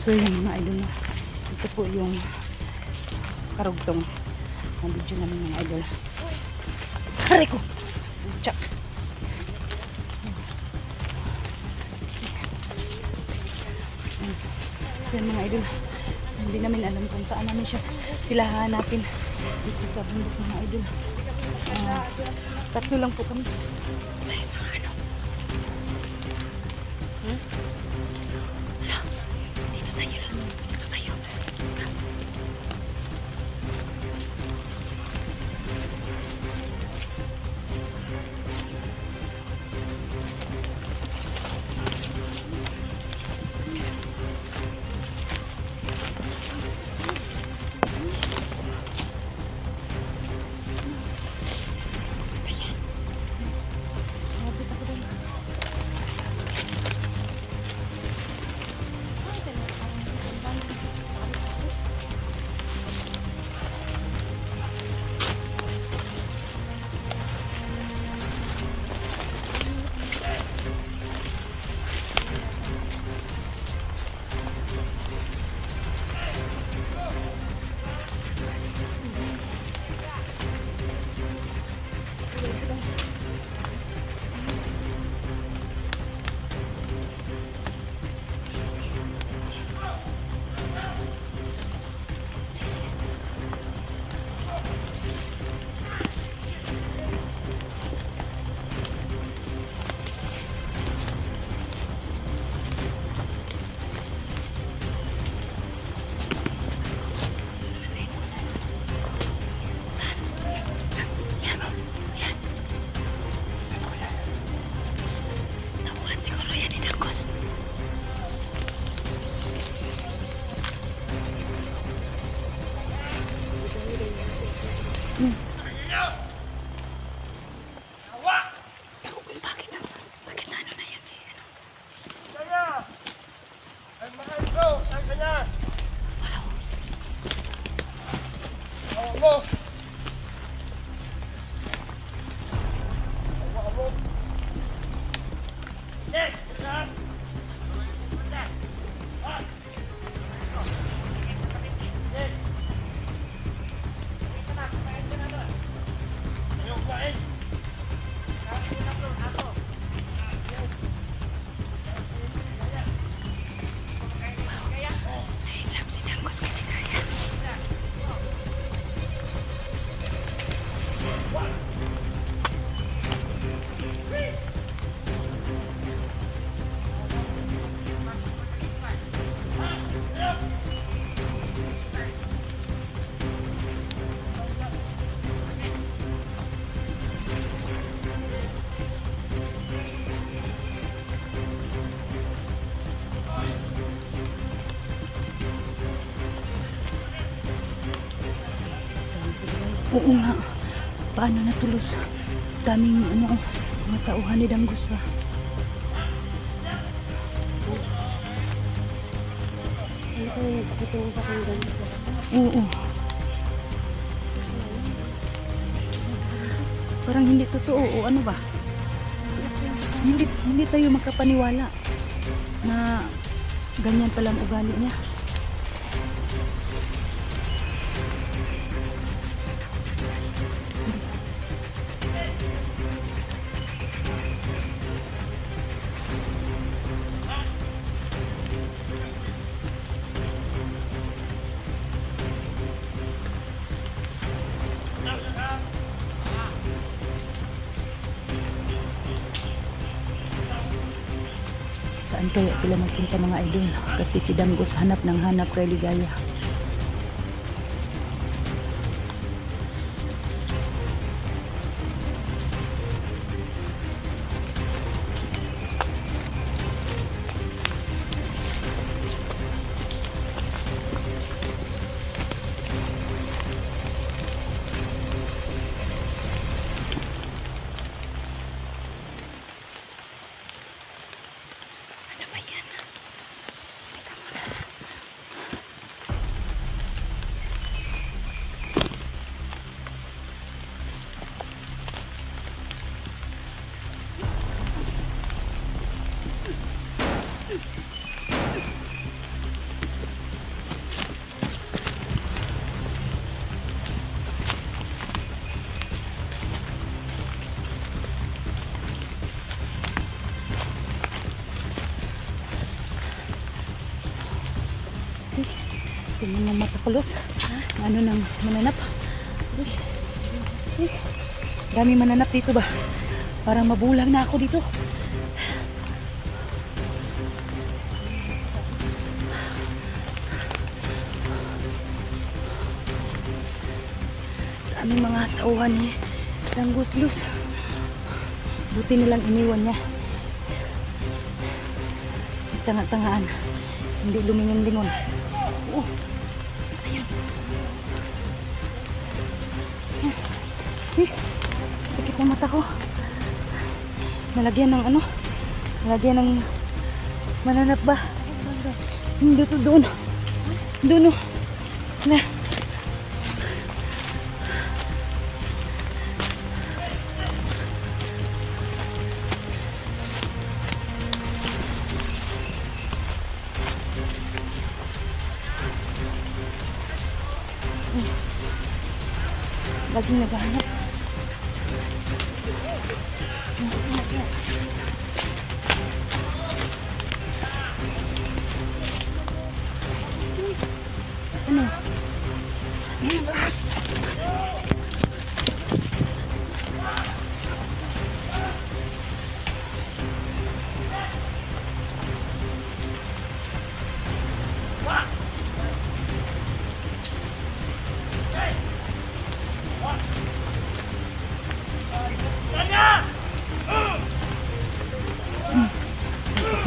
So yung mga idol na ito po yung karugtong ang video namin mga idol. Aray ko! Tsak! So yung mga idol, hindi namin alam kung saan namin sila hanapin dito sa bundok mga idol. Tatlo lang po kami. Ay, mga ano. Dito tayo, dito tayo. Bakit ano na yan si ano? Oo nga. Paano natulos? Daming ano, mga tauhan ni Danggos ba? Oo. Parang hindi totoo o ano ba? Hindi tayo makapaniwala na ganyan palang ugali niya. Saan kaya sila magpunta mga idol? Kasi si Danggos hanap ng hanap kay Ligaya. Tingnan ng mata ko, Los. Ano nang mananap. Uy. Eh, dami mananap dito ba? Parang mabulag na ako dito. Dami mga tauhan ni Danggos, Los. Buti nilang iniwan niya. Tanga-tangaan. Hindi lumingon-lingon. Oh. Ayan. Eh, sakit ng mata ko. Nalagyan ng ano? Nalagyan ng mananap ba? Hindi to doon. Doon, oh. Na. Laging naghahanap. Ano?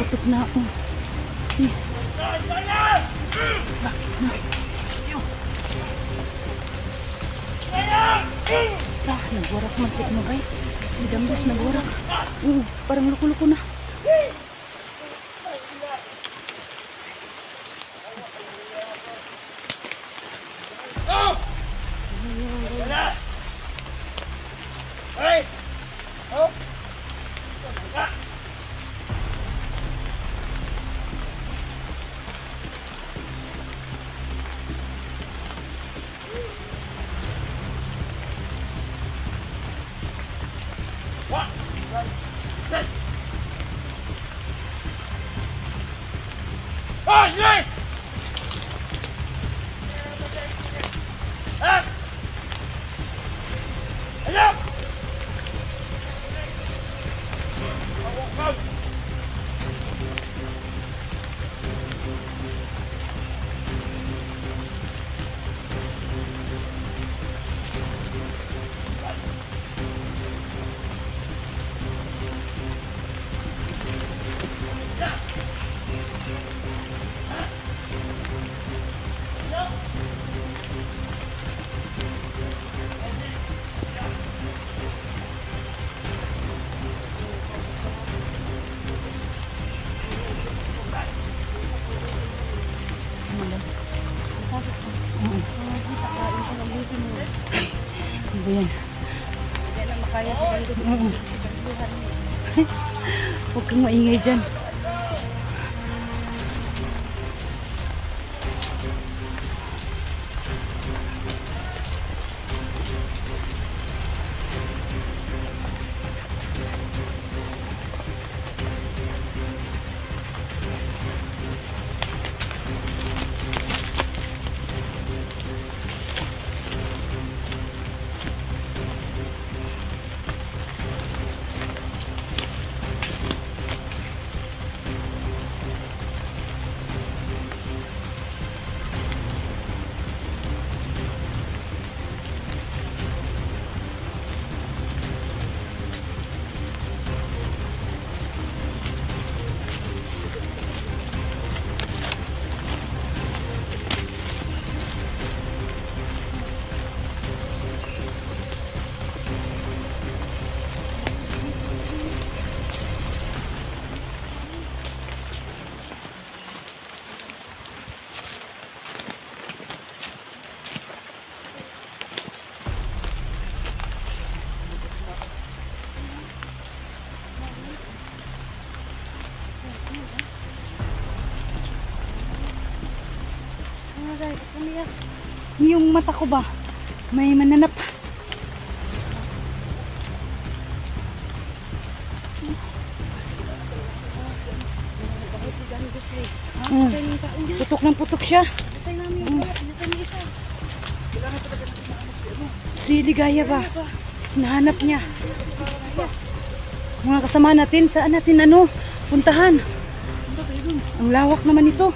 Putok na ako. Nagwarak man si ano ba? Si Danggos nagwarak. Parang luko-luko na. Ano ba yan? Hindi lang makaya sa ganito. Huwag kang maingay dyan. Yung mata ko ba? May mananap. Putok ng putok siya. Patay namin. Pinatay niya isa. Kailangan talaga natin mahanap si ano. Si Ligaya ba? Nahanap niya. Mga kasama natin, saan natin ano, puntahan? Punta tayo dun. Ang lawak naman ito.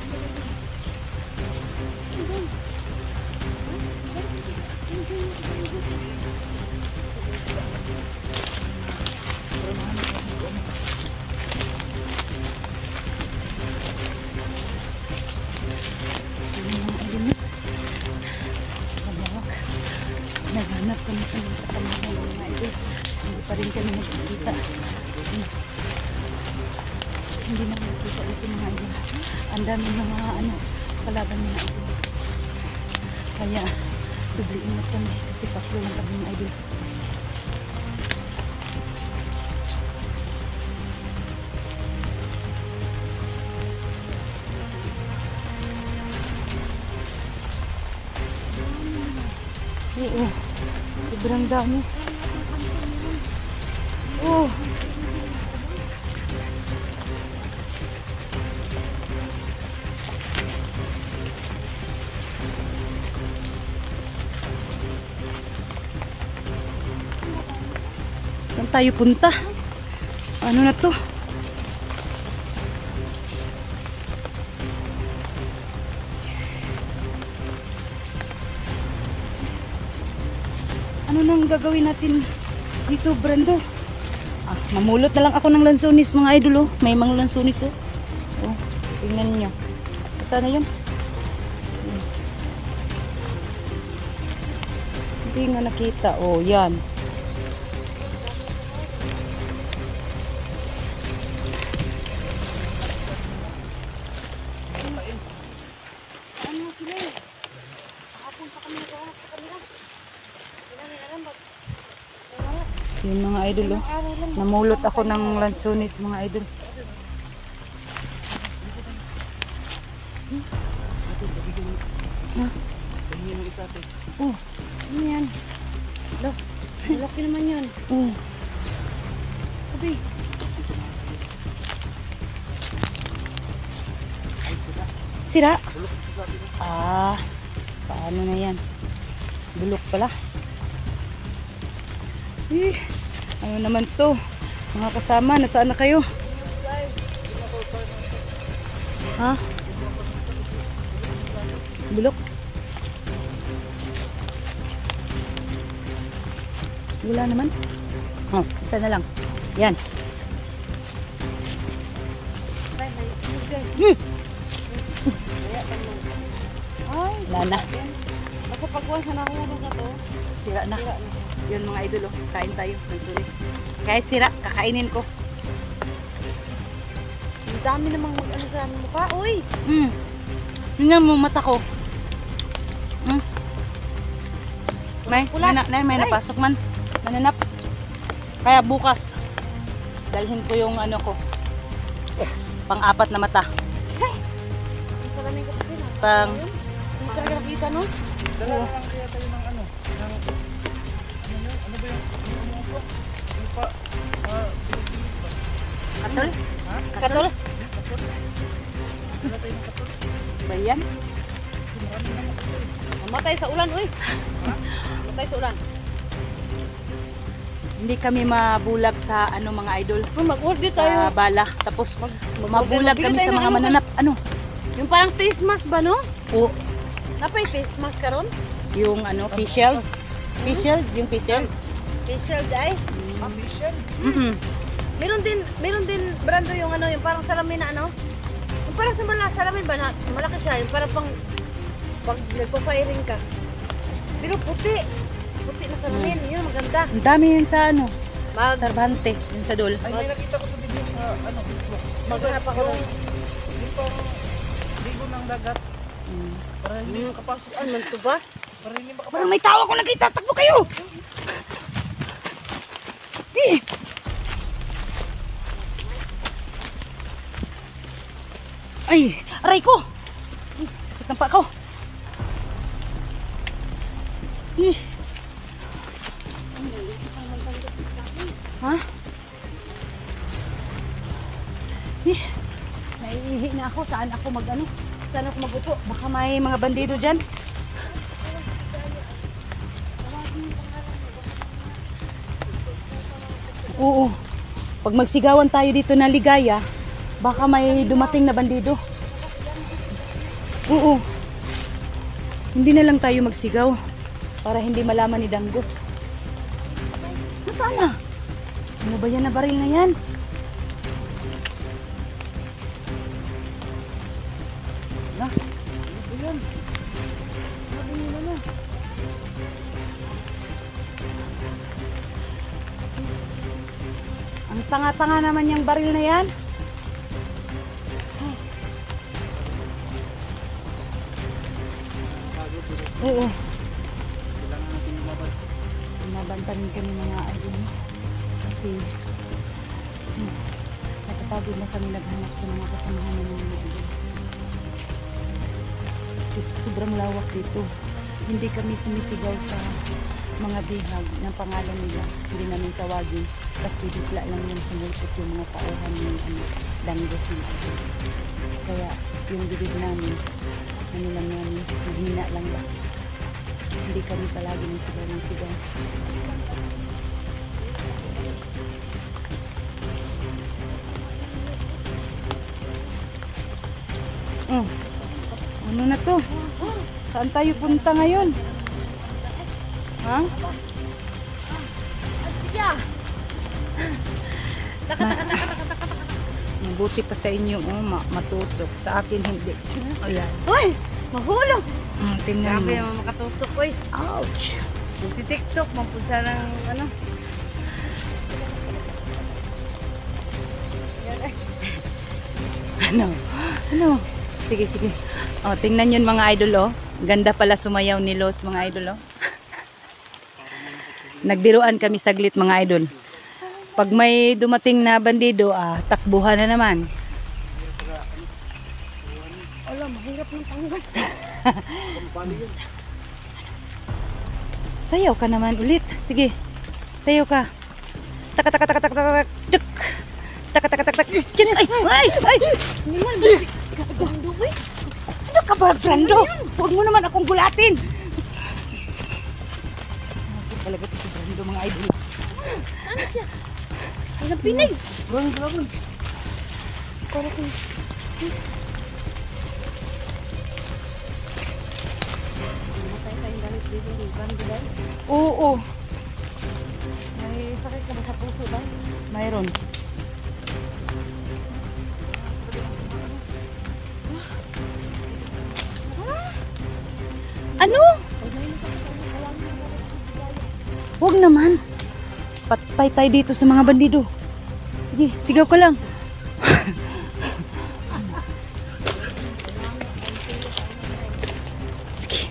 Naghanap kami sa mga kasama ng mga ito. Hindi pa rin kami nagkikita. Hindi na nakikita ito mga ito. Ang dami ng mga ano, kalaban mga ito. Kaya, dubli ingat kami kasi patlo lang kami mga ito. Oo, sobrang dami. Oh. Saan tayo punta? Ano na to? Ano nang gagawin natin dito, Brando? Mamulot na lang ako ng lansonis, mga idol, oh. May mga lansonis, oh. Oh, tingnan niyo. Saan na yun? Hindi nga nakita. Oh, yan. Yun mga idol, oh. Namulot ako ng lansonis, mga idol. Tingin yung isa ate. Oh, ano yan? Laki naman yun. Oh. Sabi. Ay sila. Sira? Bulok ito sa atin. Paano na yan? Bulok pala. Ano naman to? Mga kasama, nasaan na kayo? Ha? Bulok? Wala naman? Isa na lang. Yan. Wala na. Basta pagkuhan sa nahulog na to, Sira na. Yun mga idol, oh. Kain tayo ng sulis. Kahit sira, kakainin ko. ang dami namang mag-ano sa mukha. Uy! Tingnan mo mata ko. May napasok man. Mananap. Kaya bukas, dalhin ko yung ano ko. Pang-apat na mata. Ang salamin ko pa din. Pang, Hindi talaga nakita, no? Dala lang kaya tayo ng ano. Ano ba yung musok? Yung pa... katol? Ha? Katol? Dala tayo ng katol. Ba yan? Marami na katol. Mamatay sa ulan, uy! Mamatay sa ulan. Hindi kami mabulag sa ano mga idol. Mag-order Sa tayo. bala. Tapos mabulag kami sa mga mananap. Ano? Yung parang face mask ba, no? O, Napay face mask ka ron? yung ano, facial. Facial? Yung facial? Facial dye? Ambition. Meron din brando yung ano, yung parang salamin na ano. Yung parang sa salamin ba na malaki siya, yung parang pag nagpa-firing ka. Pero puti. Puti na salamin, yun maganda. Ang dami yun sa ano, Mag Tarbante, yun sa dol. Ay, may nakita ko sa video sa ano, Facebook. Maghanap ako ng Yung pang ligo ng dagat. Para hindi makapasok. ano man to ba? Para hindi makapasok. Parang may tao ako nakita, takbo kayo! Ay, aray ko! Sakit ng pa ko. Ha? Naiihi na ako. Saan ako mag-ano? Saan ako magupo? Baka may mga bandido dyan. Oo. Pag magsigawan tayo dito na ligaya, baka may dumating na bandido. Oo. Hindi na lang tayo magsigaw para hindi malaman ni Danggos. Nasaan na? Ano ba yan na baril na yan? Na? Ano ba yan? Sabi nila na. Ang tanga-tanga naman yung baril na yan. Oo. Kailangan natin lumabas. Nabantanin kami mga idol. Kasi nakapagod na kami naghanap sa mga kasamahan ng mga idol. Kasi sobrang lawak dito. Hindi kami sumisigaw sa mga bihag ng pangalan nila. Hindi namin tawagin kasi bigla lang yung sumulpot yung mga tauhan ng Danggos ng idol. Kaya yung bibig namin, ano lang namin, mahina lang ba. Hindi kami palagi ng sigaw. Ano na to? Saan tayo punta ngayon? Ha? Sige. Mabuti pa sa inyo, matusok. Sa akin hindi. Ayan. Uy! Mahulog! Tingnan Grabe mo. yung makatusok, uy. Ouch! Magti-tiktok, mampunsa ng ano. Ano? Sige. Tingnan yun mga idol, Ganda pala sumayaw ni Los mga idol, Nagbiruan kami saglit mga idol. Pag may dumating na bandido, takbuhan na naman. Ala, mahirap ng tanggal. Sayaw ka naman ulit. Sige. Sayaw ka. Tak. Cuk. Tak. Cuk. Ay. Naman, basi. Gando, uy. Ano ka ba, Brando? Huwag mo naman akong gulatin. Ako talaga ito si Brando mga idol. Ano siya? Ang pinay. Grabe. Para kung... Matay tayong galit dito. Gando ba? Oo. May sakit ka ba sa puso ba? Mayroon. Ano? Huwag naman. Patay tayo dito sa mga bandido. Sige, sigaw ka lang. Sige.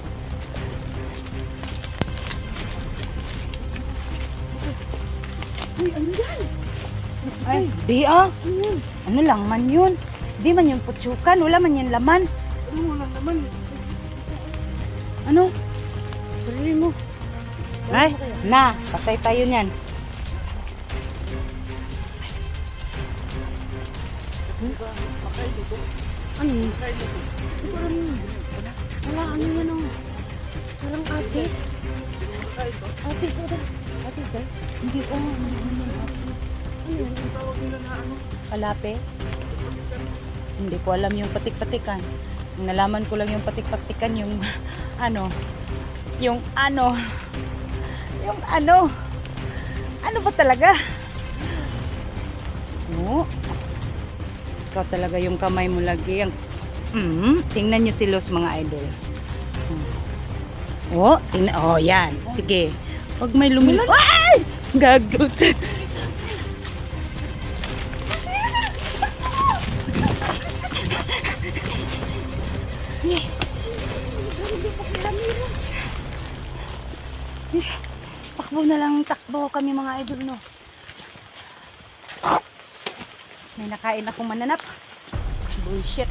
Uy, ano yan? Ay, di Ano lang man yun? Di man yung putsukan. Wala man yung laman. Ano wala naman. Ano? Sarili mo. Ay, patay tayo niyan. Ano yun? Wala, ano yan o? Parang atis. Atis, o. Atis, guys. Hindi ko Atis. Ano yan? Ang tawag nila na ano. Kalape. Hindi ko alam yung patik-patikan. Nalaman ko lang yung patik-patikan yung ano ba talaga? Oh. Ikaw talaga yung kamay mo lagi. Tingnan nyo si Los mga idol. Yan. Sige. Huwag may lumilad. Ay! Gagos. Takbo kami mga idol, no. May nakain akong mananap. Bullshit.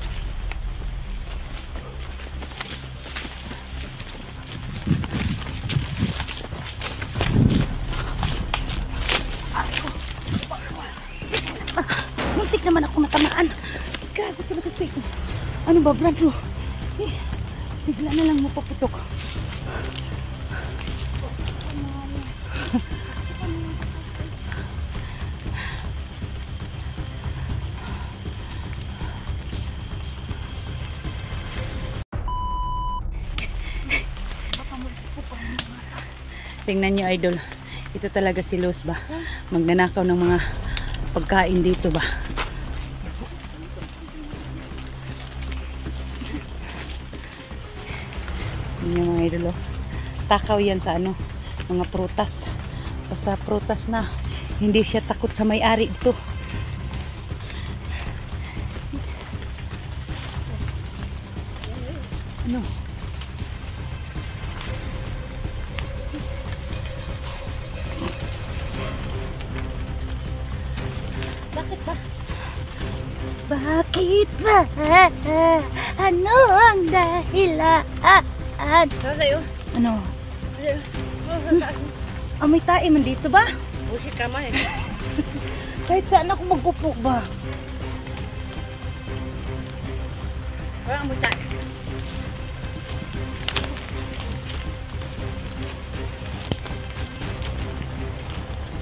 Muntik naman ako natamaan. Gago talaga si... Ano ba, Brando? Bigla na lang mapaputok. Tingnan nyo idol. Ito talaga si Luz ba? Magnanakaw ng mga pagkain dito ba? Yun yung mga idol. Takaw yan sa ano, mga prutas. Basta prutas na. Hindi siya takot sa may-ari dito. Ano? Bakit ba? Bakit ba? Ano ang dahilan? Para sa'yo. Ano? Oh, Amoy tae man dito ba? bullshit ka man eh. Kahit saan ako magpupo ba? Parang mo tayo.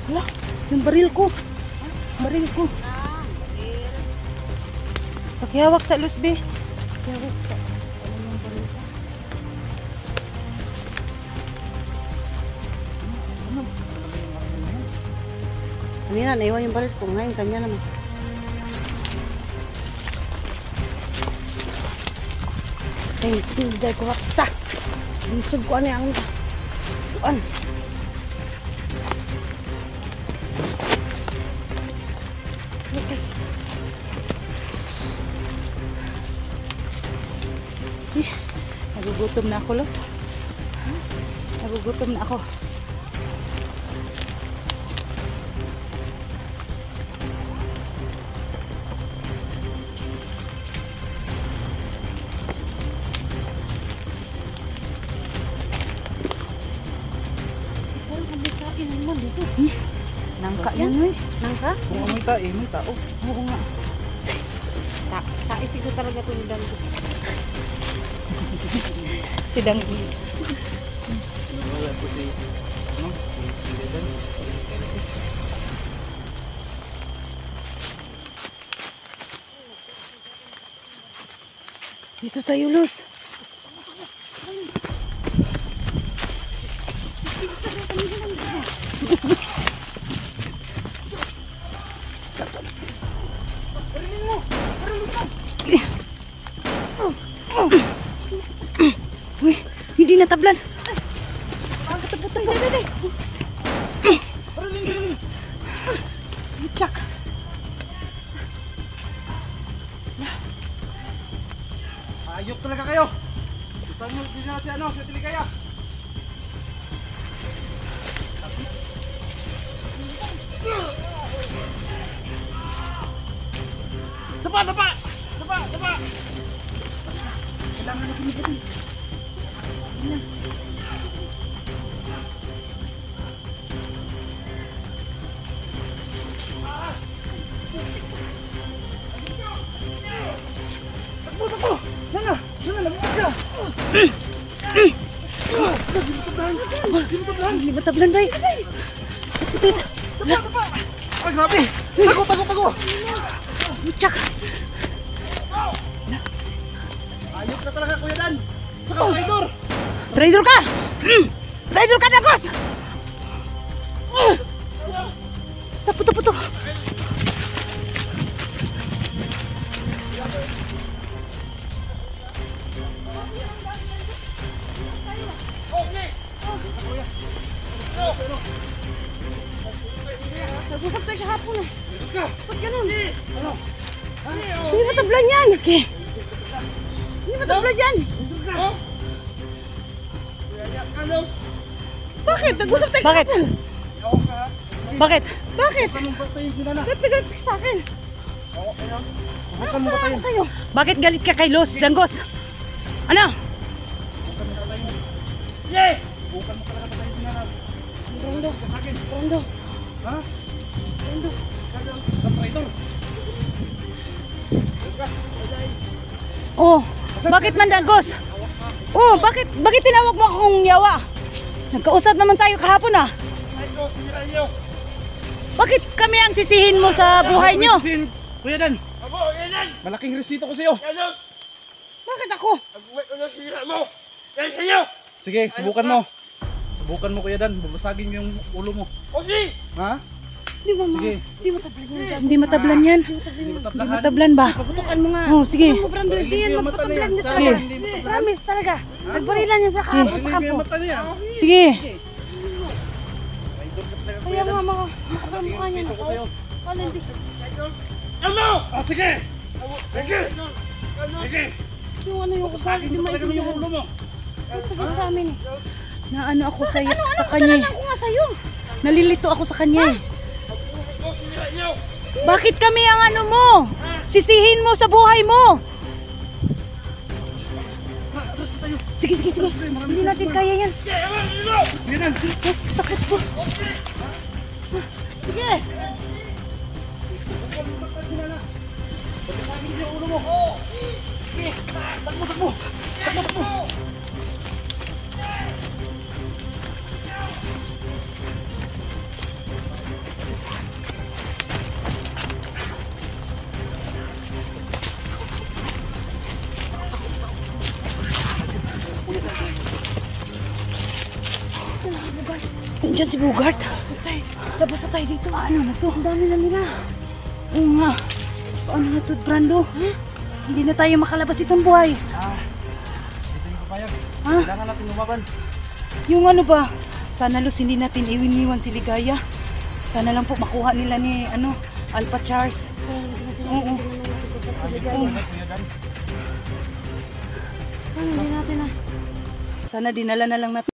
Wala, yung baril ko. Baril ko. Paghihawak sa Luz, be. Paghihawak sa... Ano yung baril ko? Kanina, naiwan yung baril ko. Ngayon, kanya naman. Ay, sinday ko haksa. Bisog ko ano yung kuan. Okay. Nagugutom na ako, Luz. Nagugutom na ako. Nangka yan, eh. Nangka? Kung may tae, may tao. Oo nga. Taisig ko talaga ito yung dami ko. Si Dangis. Wala po si, ano, si Dedan. Dito tayo, Luz. Uy, hindi natablan. Tsak. Ayok talaga kayo. Saan mo si ano, si Tiligaya? Tapa, tapa! Tapa, tapa! Kailangan na pinipitin. Takbo, takbo! Nana! Nana, lamang ka! Hindi ba tablan, bay? Tapa, tapa! Ay, grabe! Tago, tago, tago! Tsak. Ayok na talaga, Kuya Dan! Saka, Traidor! Traitor ka! Traitor ka, Dagos! Tapo, tapo, tapo. Nag-usap tayo kahapon eh. Ba't ganun? Ano? Hindi ba tablan yan? Okay. Hindi ba tablan yan? Oh? Ano? Bakit? Nag-usap tayo Bakit? kahapon. Ako ka, ha? Bakit? Bakit? Anong batayin sila na? Ba't nagalit ka sa akin? Ako ka na. Ano Huwag ka mo kasalanan ko batayin. sa'yo? Bakit galit ka kay Los, Dangos? Ano? Yay! Bukan mo talaga batayin sila na. Rondo. Sa akin. Rondo. Ha? Rondo. Sa Traidor. Oh, Bakit mandagos? Oh, bakit tinawag mo akong yawa? Nagkausap naman tayo kahapon ah. Bakit kami ang sisihin mo sa buhay nyo? Kuya Dan. Malaking respeto ko sa'yo. Bakit ako? Sige, subukan mo. Subukan mo Kuya Dan. Babasagin mo yung ulo mo. Ha? Di mo Sige. Hindi matablan yan. Hindi mo Hindi matablan ba? Putukan mo nga. Oh, sige. Ano mo, Brando? Hindi yan magpatablan niya Sige. talaga. Promise talaga. Nagbarilan niya sa kahapon sa kampo. mata niya. Sige. Kaya nga makakamukha niya na. Ano hindi? Ah, sige. Sige. Sige. Yung ano yung Babasagin hindi mo talaga yung maintindihan. ulo mo. Sagot sa amin eh. Naano ako sa Ano sa kanya. kasalanan ko nga sa'yo? Nalilito ako sa kanya. Bakit kami ang ano mo? Sisihin mo sa buhay mo. Sige. Hindi natin kaya yan. Kuya Dan. Takot po. Sige. Babasagin mo yung ulo mo. Sige. Takbo. Nandiyan si Bugart. Labas na tayo dito. Ano na to? Ang dami na nila. Oo nga. Paano na to, Brando? Hindi na tayo makalabas itong buhay. Dito yung papayag. Ha? Kailangan natin lumaban. Yung ano ba? Sana Luz, hindi natin iwiniwan si Ligaya. Sana lang po makuha nila ni Alpha Charles. Oo. Kuya Dan. Hindi natin na. Sana dinala na lang natin.